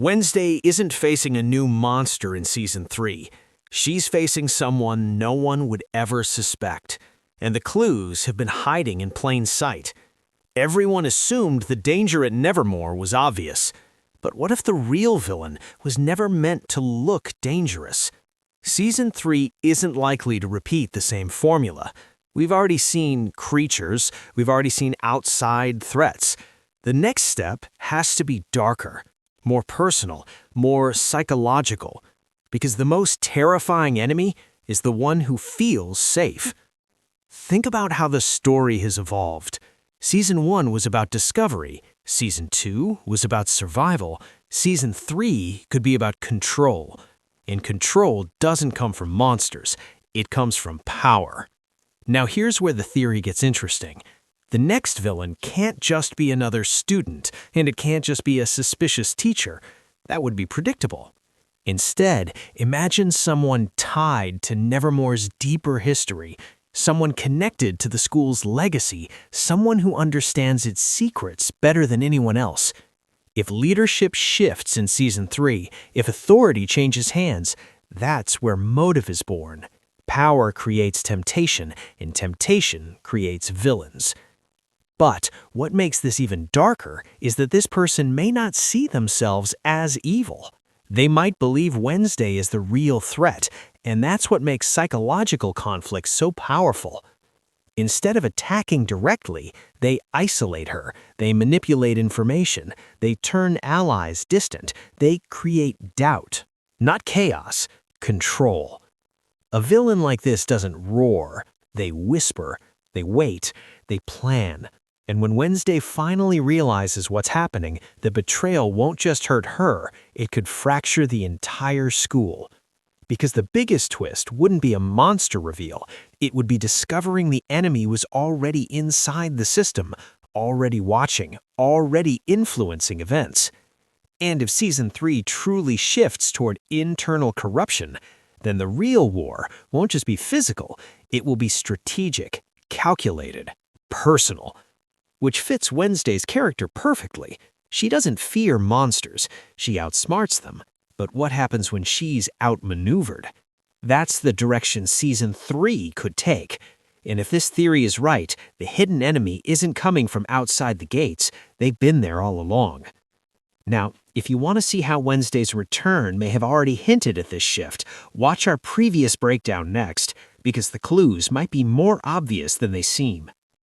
Wednesday isn't facing a new monster in Season 3. She's facing someone no one would ever suspect, and the clues have been hiding in plain sight. Everyone assumed the danger at Nevermore was obvious, but what if the real villain was never meant to look dangerous? Season 3 isn't likely to repeat the same formula. We've already seen creatures, we've already seen outside threats. The next step has to be darker, more personal, more psychological, because the most terrifying enemy is the one who feels safe. Think about how the story has evolved. Season 1 was about discovery, Season 2 was about survival, Season 3 could be about control. And control doesn't come from monsters, it comes from power. Now here's where the theory gets interesting. The next villain can't just be another student, and it can't just be a suspicious teacher. That would be predictable. Instead, imagine someone tied to Nevermore's deeper history, someone connected to the school's legacy, someone who understands its secrets better than anyone else. If leadership shifts in Season 3, if authority changes hands, that's where motive is born. Power creates temptation, and temptation creates villains. But what makes this even darker is that this person may not see themselves as evil. They might believe Wednesday is the real threat, and that's what makes psychological conflict so powerful. Instead of attacking directly, they isolate her, they manipulate information, they turn allies distant, they create doubt. Not chaos, control. A villain like this doesn't roar, they whisper, they wait, they plan. And when Wednesday finally realizes what's happening, the betrayal won't just hurt her, it could fracture the entire school. Because the biggest twist wouldn't be a monster reveal, it would be discovering the enemy was already inside the system, already watching, already influencing events. And if Season 3 truly shifts toward internal corruption, then the real war won't just be physical, it will be strategic, calculated, personal. Which fits Wednesday's character perfectly. She doesn't fear monsters, she outsmarts them. But what happens when she's outmaneuvered? That's the direction Season 3 could take. And if this theory is right, the hidden enemy isn't coming from outside the gates, they've been there all along. Now, if you want to see how Wednesday's return may have already hinted at this shift, watch our previous breakdown next, because the clues might be more obvious than they seem.